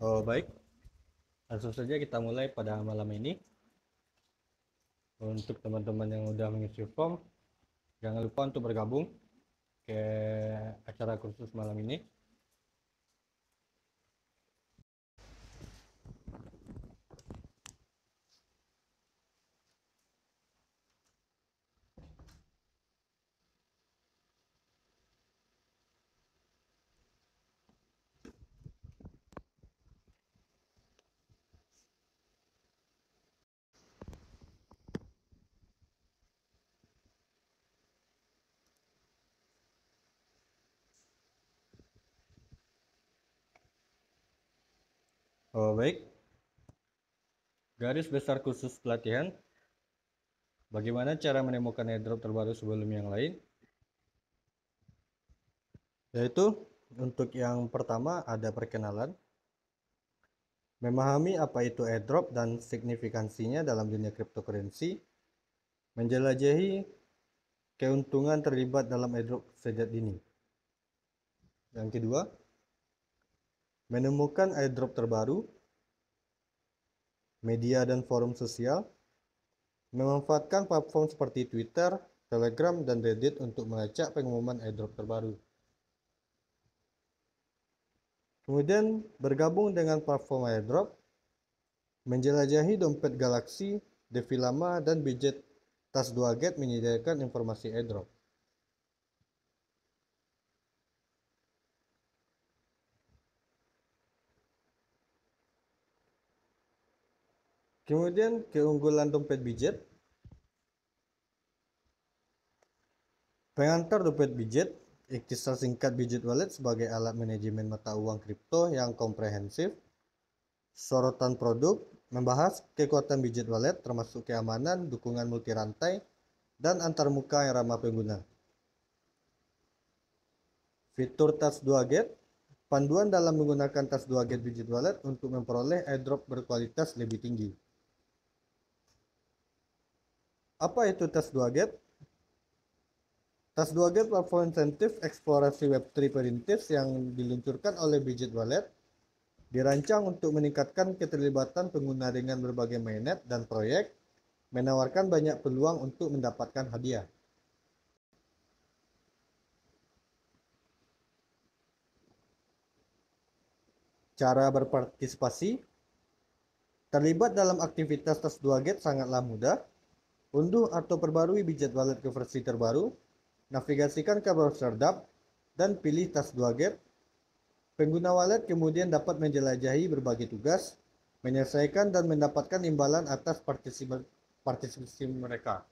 Oh, baik, langsung saja kita mulai pada malam ini. Untuk teman-teman yang udah mengisi form, jangan lupa untuk bergabung ke acara kursus malam ini. Oh, baik, garis besar kursus pelatihan. Bagaimana cara menemukan airdrop terbaru sebelum yang lain? Yaitu, untuk yang pertama ada perkenalan. Memahami apa itu airdrop dan signifikansinya dalam dunia cryptocurrency. Menjelajahi keuntungan terlibat dalam airdrop sejak dini. Yang kedua, menemukan airdrop terbaru, media dan forum sosial, memanfaatkan platform seperti Twitter, Telegram, dan Reddit untuk melacak pengumuman airdrop terbaru. Kemudian bergabung dengan platform airdrop, menjelajahi dompet Galaxy, Devil dan Budget Tas 2Get menyediakan informasi airdrop. Kemudian keunggulan dompet Budget. Pengantar dompet Budget, ikhtisar singkat Budget Wallet sebagai alat manajemen mata uang kripto yang komprehensif. Sorotan produk, membahas kekuatan Budget Wallet termasuk keamanan, dukungan multi rantai, dan antarmuka yang ramah pengguna. Fitur Tas 2Get, panduan dalam menggunakan Tas 2Get Budget Wallet untuk memperoleh airdrop berkualitas lebih tinggi. Apa itu Tas 2Get? Tas 2Get platform insentif eksplorasi Web3 perintis yang diluncurkan oleh Budget Wallet, dirancang untuk meningkatkan keterlibatan pengguna dengan berbagai mainnet dan proyek, menawarkan banyak peluang untuk mendapatkan hadiah. Cara berpartisipasi, terlibat dalam aktivitas Tas 2Get sangatlah mudah. Unduh atau perbarui Budget Wallet ke versi terbaru, navigasikan ke browser dApp, dan pilih Tas 2Get. Pengguna wallet kemudian dapat menjelajahi berbagai tugas, menyelesaikan dan mendapatkan imbalan atas partisipasi mereka.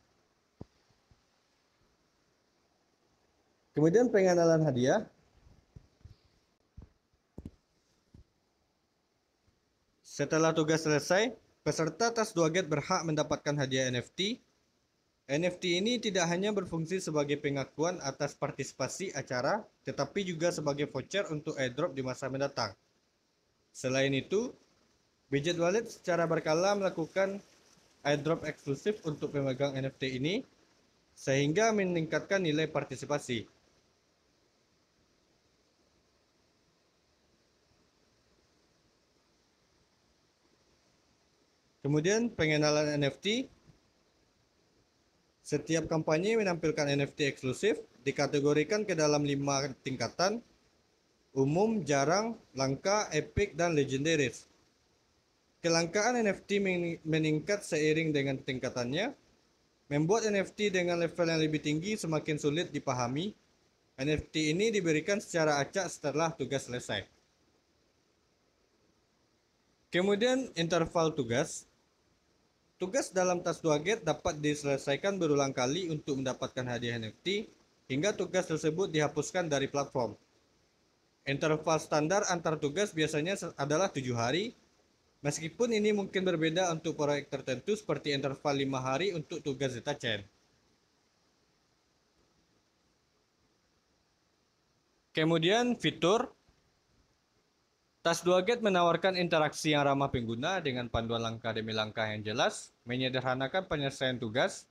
Kemudian pengenalan hadiah. Setelah tugas selesai, peserta Tas 2Get berhak mendapatkan hadiah NFT. NFT ini tidak hanya berfungsi sebagai pengakuan atas partisipasi acara, tetapi juga sebagai voucher untuk airdrop di masa mendatang. Selain itu, Budget Wallet secara berkala melakukan airdrop eksklusif untuk pemegang NFT ini, sehingga meningkatkan nilai partisipasi. Kemudian pengenalan NFT. Setiap kampanye menampilkan NFT eksklusif, dikategorikan ke dalam 5 tingkatan: umum, jarang, langka, epic, dan legendaris. Kelangkaan NFT meningkat seiring dengan tingkatannya. Membuat NFT dengan level yang lebih tinggi semakin sulit dipahami. NFT ini diberikan secara acak setelah tugas selesai. Kemudian interval tugas. Tugas dalam Tas 2Get dapat diselesaikan berulang kali untuk mendapatkan hadiah NFT, hingga tugas tersebut dihapuskan dari platform. Interval standar antar tugas biasanya adalah 7 hari, meskipun ini mungkin berbeda untuk proyek tertentu seperti interval 5 hari untuk tugas Zeta Chain. Kemudian fitur. Tas 2Get menawarkan interaksi yang ramah pengguna dengan panduan langkah demi langkah yang jelas, menyederhanakan penyelesaian tugas.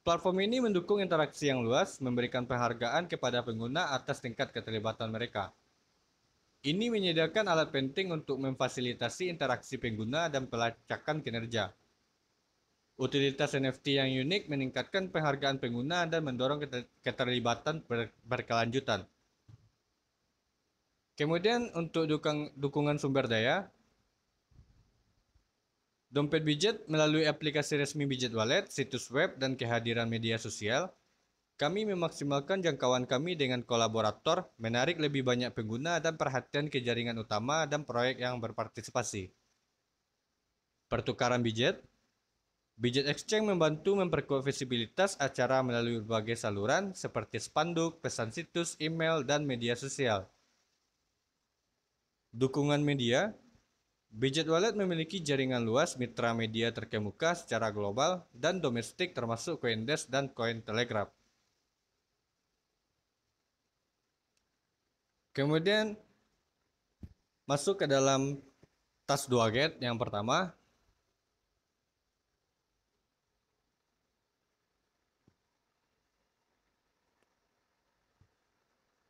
Platform ini mendukung interaksi yang luas, memberikan penghargaan kepada pengguna atas tingkat keterlibatan mereka. Ini menyediakan alat penting untuk memfasilitasi interaksi pengguna dan pelacakan kinerja. Utilitas NFT yang unik meningkatkan penghargaan pengguna dan mendorong keterlibatan berkelanjutan. Kemudian untuk dukungan sumber daya, Dompet Budget melalui aplikasi resmi Budget Wallet, situs web, dan kehadiran media sosial, kami memaksimalkan jangkauan kami dengan kolaborator, menarik lebih banyak pengguna dan perhatian ke jaringan utama dan proyek yang berpartisipasi. Pertukaran budget, Budget Exchange membantu memperkuat visibilitas acara melalui berbagai saluran seperti spanduk, pesan situs, email, dan media sosial. Dukungan media, Budget Wallet memiliki jaringan luas mitra media terkemuka secara global dan domestik termasuk Coindesk dan Cointelegraph. Kemudian masuk ke dalam tas 2GATE yang pertama.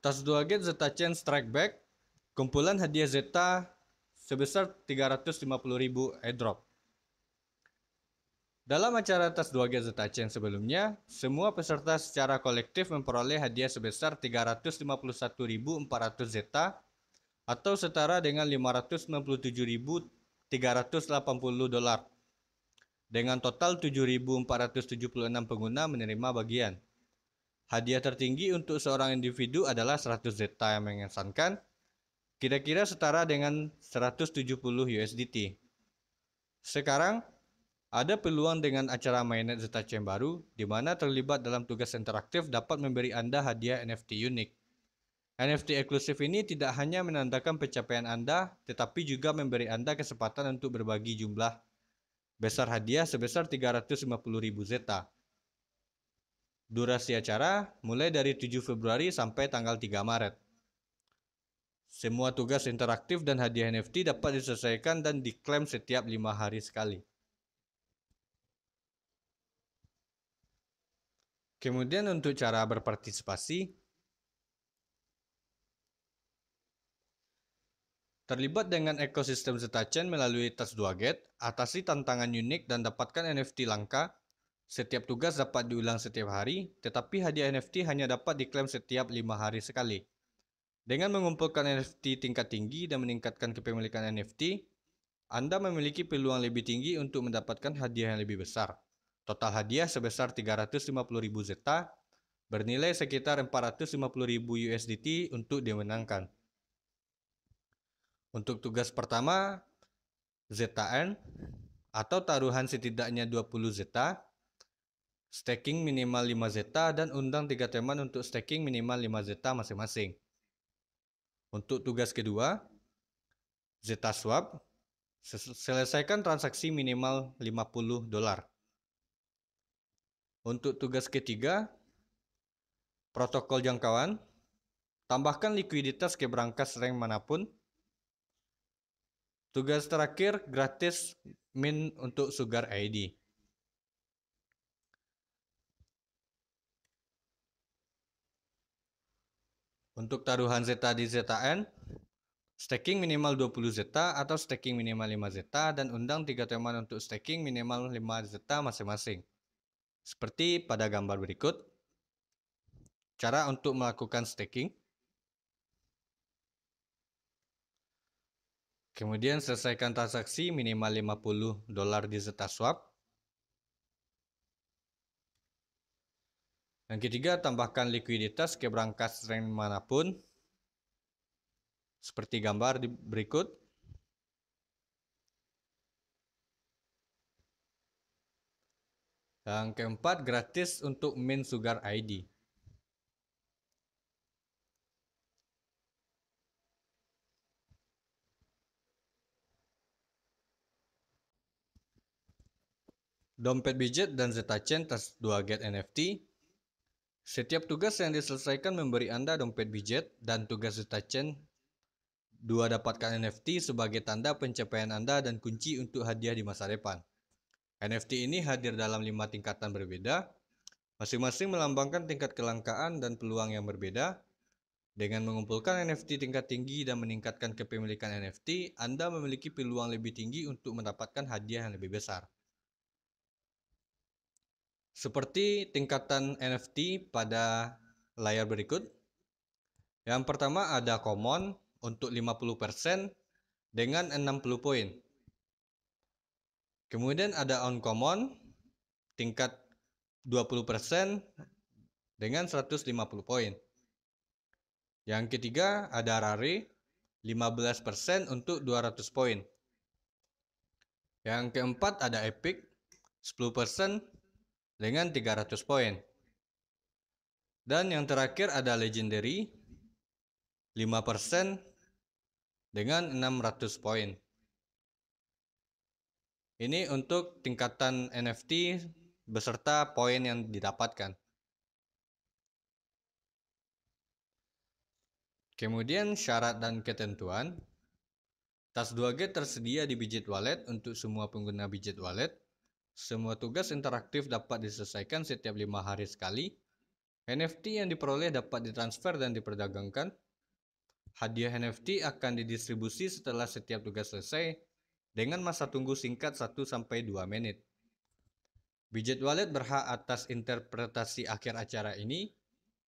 Tas 2GATE Zeta Chain Strike Back, kumpulan hadiah Zeta sebesar 350.000 airdrop. Dalam acara tas 2GATE Zeta Chain sebelumnya, semua peserta secara kolektif memperoleh hadiah sebesar 351.400 Zeta atau setara dengan 597.380 dolar. Dengan total 7.476 pengguna menerima bagian. Hadiah tertinggi untuk seorang individu adalah 100 Zeta yang mengesankan, kira-kira setara dengan 170 USDT. Sekarang, ada peluang dengan acara mainnet Zeta Chain baru, di mana terlibat dalam tugas interaktif dapat memberi Anda hadiah NFT unik. NFT eksklusif ini tidak hanya menandakan pencapaian Anda, tetapi juga memberi Anda kesempatan untuk berbagi jumlah besar hadiah sebesar 350.000 Zeta. Durasi acara mulai dari 7 Februari sampai tanggal 3 Maret. Semua tugas interaktif dan hadiah NFT dapat diselesaikan dan diklaim setiap 5 hari sekali. Kemudian untuk cara berpartisipasi, terlibat dengan ekosistem Zeta Chain melalui tas 2GATE, atasi tantangan unik dan dapatkan NFT langka. Setiap tugas dapat diulang setiap hari, tetapi hadiah NFT hanya dapat diklaim setiap 5 hari sekali. Dengan mengumpulkan NFT tingkat tinggi dan meningkatkan kepemilikan NFT, Anda memiliki peluang lebih tinggi untuk mendapatkan hadiah yang lebih besar. Total hadiah sebesar 350.000 Zeta, bernilai sekitar 450.000 USDT untuk dimenangkan. Untuk tugas pertama, ZN, atau taruhan setidaknya 20 Zeta, staking minimal 5 Zeta, dan undang 3 teman untuk staking minimal 5 Zeta masing-masing. Untuk tugas kedua, Zeta Swap, selesaikan transaksi minimal 50 dolar. Untuk tugas ketiga, protokol jangkauan, tambahkan likuiditas ke brankas rank manapun. Tugas terakhir, gratis mint untuk Sugar ID. Untuk taruhan Zeta di ZN, staking minimal 20 Zeta atau staking minimal 5 Zeta dan undang 3 teman untuk staking minimal 5 Zeta masing-masing. Seperti pada gambar berikut. Cara untuk melakukan staking. Kemudian selesaikan transaksi minimal 50 dolar di Zeta Swap. Yang ketiga, tambahkan likuiditas ke brankas rank manapun. Seperti gambar berikut. Yang keempat, gratis untuk mint Sugar ID. Dompet Budget dan Zeta Chain tas 2GATE NFT. Setiap tugas yang diselesaikan memberi Anda dompet budget dan tugas Zeta Chain 2 dapatkan NFT sebagai tanda pencapaian Anda dan kunci untuk hadiah di masa depan. NFT ini hadir dalam 5 tingkatan berbeda, masing-masing melambangkan tingkat kelangkaan dan peluang yang berbeda. Dengan mengumpulkan NFT tingkat tinggi dan meningkatkan kepemilikan NFT, Anda memiliki peluang lebih tinggi untuk mendapatkan hadiah yang lebih besar. Seperti tingkatan NFT pada layar berikut. Yang pertama ada common untuk 50% dengan 60 poin. Kemudian ada uncommon tingkat 20% dengan 150 poin. Yang ketiga ada rare 15% untuk 200 poin. Yang keempat ada epic 10% dengan 300 poin. Dan yang terakhir ada legendary 5% dengan 600 poin. Ini untuk tingkatan NFT beserta poin yang didapatkan. Kemudian syarat dan ketentuan. Tas 2G tersedia di Bijit Wallet untuk semua pengguna Bijit Wallet. Semua tugas interaktif dapat diselesaikan setiap 5 hari sekali. NFT yang diperoleh dapat ditransfer dan diperdagangkan. Hadiah NFT akan didistribusi setelah setiap tugas selesai dengan masa tunggu singkat 1-2 menit. Bijit Wallet berhak atas interpretasi akhir acara ini.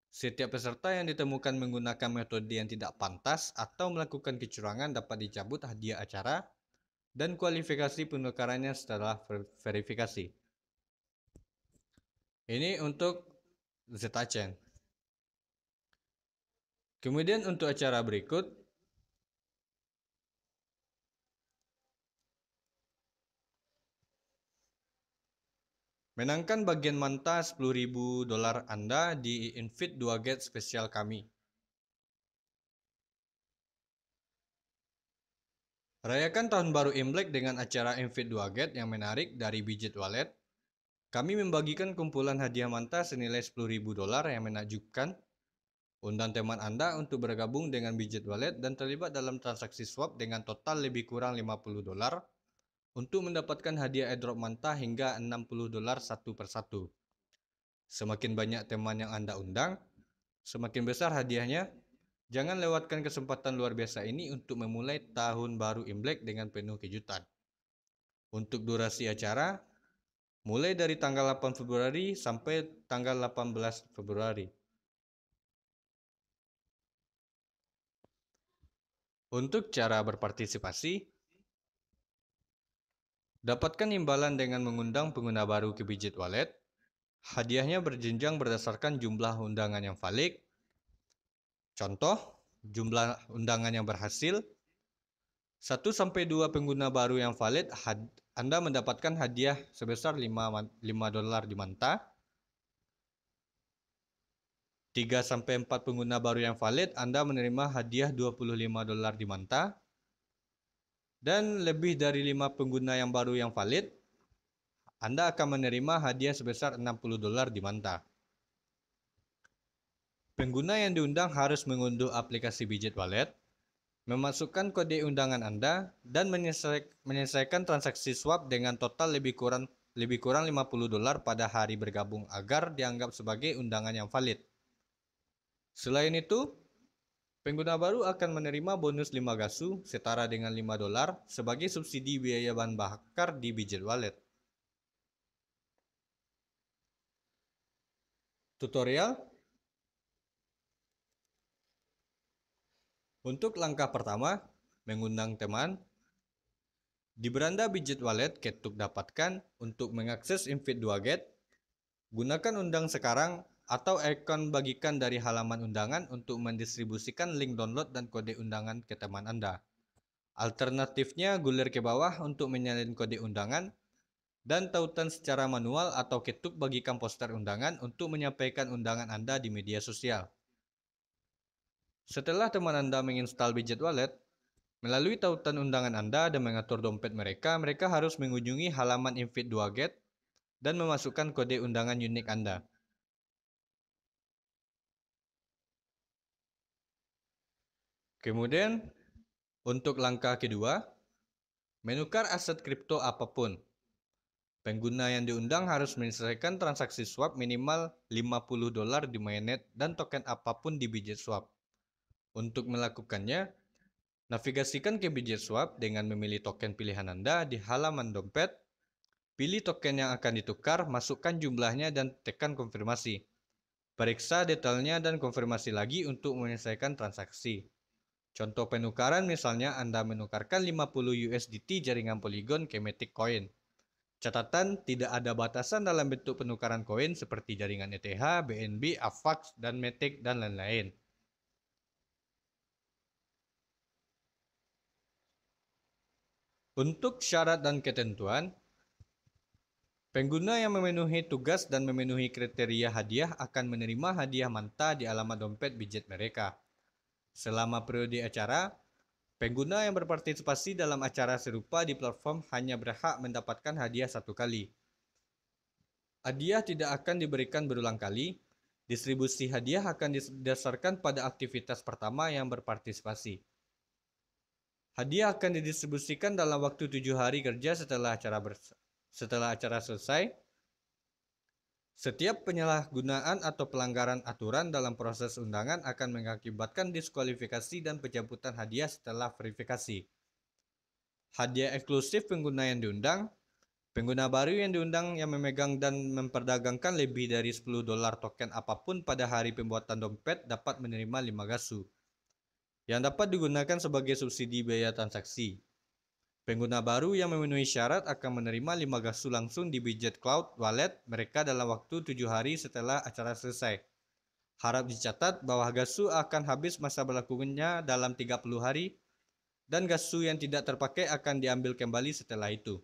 Setiap peserta yang ditemukan menggunakan metode yang tidak pantas atau melakukan kecurangan dapat dicabut hadiah acara dan kualifikasi penukarannya setelah verifikasi. Ini untuk ZChain. Kemudian untuk acara berikut, menangkan bagian manta $10.000 Anda di Invite 2Get spesial kami. Rayakan tahun baru Imlek dengan acara Invite 2Get yang menarik dari Bijit Wallet. Kami membagikan kumpulan hadiah manta senilai $10.000 yang menakjubkan. Undang teman Anda untuk bergabung dengan Bijit Wallet dan terlibat dalam transaksi swap dengan total lebih kurang $50 untuk mendapatkan hadiah airdrop manta hingga $60 satu persatu. Semakin banyak teman yang Anda undang, semakin besar hadiahnya. Jangan lewatkan kesempatan luar biasa ini untuk memulai tahun baru Imlek dengan penuh kejutan. Untuk durasi acara, mulai dari tanggal 8 Februari sampai tanggal 18 Februari. Untuk cara berpartisipasi, dapatkan imbalan dengan mengundang pengguna baru ke Bijit Wallet. Hadiahnya berjenjang berdasarkan jumlah undangan yang valid. Contoh, jumlah undangan yang berhasil. 1-2 pengguna baru yang valid, Anda mendapatkan hadiah sebesar $5 di manta. 3-4 pengguna baru yang valid, Anda menerima hadiah $25 di manta. Dan lebih dari 5 pengguna yang baru yang valid, Anda akan menerima hadiah sebesar $60 di manta. Pengguna yang diundang harus mengunduh aplikasi Bijit Wallet, memasukkan kode undangan Anda, dan menyelesaikan transaksi swap dengan total lebih kurang $50 pada hari bergabung agar dianggap sebagai undangan yang valid. Selain itu, pengguna baru akan menerima bonus 5 gasu setara dengan $5 sebagai subsidi biaya bahan bakar di Bijit Wallet. Tutorial. Untuk langkah pertama, mengundang teman. Di beranda Bijit Wallet, ketuk dapatkan untuk mengakses Invite 2Get. Gunakan undang sekarang atau ikon bagikan dari halaman undangan untuk mendistribusikan link download dan kode undangan ke teman Anda. Alternatifnya, gulir ke bawah untuk menyalin kode undangan dan tautan secara manual atau ketuk bagikan poster undangan untuk menyampaikan undangan Anda di media sosial. Setelah teman Anda menginstal Bijit Wallet, melalui tautan undangan Anda dan mengatur dompet mereka harus mengunjungi halaman Invite 2Get dan memasukkan kode undangan unik Anda. Kemudian, untuk langkah kedua, menukar aset kripto apapun. Pengguna yang diundang harus menyelesaikan transaksi swap minimal $50 di mainnet dan token apapun di Bijit Swap. Untuk melakukannya, navigasikan ke Bidjet Swap dengan memilih token pilihan Anda di halaman dompet. Pilih token yang akan ditukar, masukkan jumlahnya dan tekan konfirmasi. Periksa detailnya dan konfirmasi lagi untuk menyelesaikan transaksi. Contoh penukaran misalnya Anda menukarkan 50 USDT jaringan Polygon ke Matic Coin. Catatan, tidak ada batasan dalam bentuk penukaran koin seperti jaringan ETH, BNB, AVAX, dan Matic, dan lain-lain. Untuk syarat dan ketentuan, pengguna yang memenuhi tugas dan memenuhi kriteria hadiah akan menerima hadiah manta di alamat dompet Bidjet mereka. Selama periode acara, pengguna yang berpartisipasi dalam acara serupa di platform hanya berhak mendapatkan hadiah satu kali. Hadiah tidak akan diberikan berulang kali. Distribusi hadiah akan didasarkan pada aktivitas pertama yang berpartisipasi. Hadiah akan didistribusikan dalam waktu 7 hari kerja setelah acara selesai. Setiap penyalahgunaan atau pelanggaran aturan dalam proses undangan akan mengakibatkan diskualifikasi dan pencabutan hadiah setelah verifikasi. Hadiah eksklusif pengguna yang diundang. Pengguna baru yang diundang yang memegang dan memperdagangkan lebih dari $10 token apapun pada hari pembuatan dompet dapat menerima 5 gasu, yang dapat digunakan sebagai subsidi biaya transaksi. Pengguna baru yang memenuhi syarat akan menerima 5 gasu langsung di Bidjet Cloud Wallet mereka dalam waktu 7 hari setelah acara selesai. Harap dicatat bahwa gasu akan habis masa berlakunya dalam 30 hari, dan gasu yang tidak terpakai akan diambil kembali setelah itu.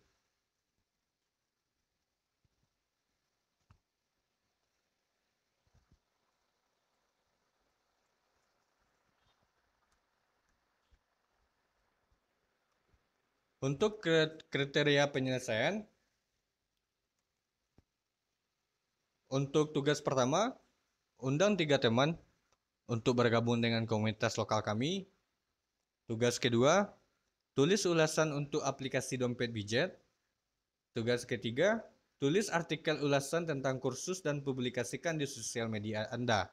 Untuk kriteria penyelesaian, untuk tugas pertama, undang 3 teman untuk bergabung dengan komunitas lokal kami. Tugas kedua, tulis ulasan untuk aplikasi dompet Bidjet. Tugas ketiga, tulis artikel ulasan tentang kursus dan publikasikan di sosial media Anda.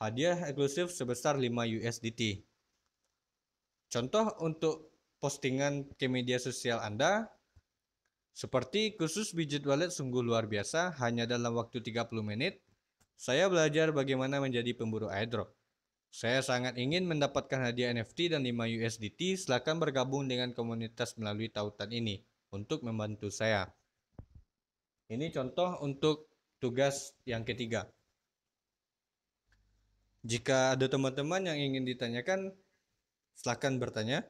Hadiah eksklusif sebesar 5 USDT. Contoh untuk postingan ke media sosial Anda, seperti kursus Bidjet Wallet sungguh luar biasa, hanya dalam waktu 30 menit, saya belajar bagaimana menjadi pemburu airdrop. Saya sangat ingin mendapatkan hadiah NFT dan 5 USDT, silakan bergabung dengan komunitas melalui tautan ini untuk membantu saya. Ini contoh untuk tugas yang ketiga. Jika ada teman-teman yang ingin ditanyakan, silakan bertanya.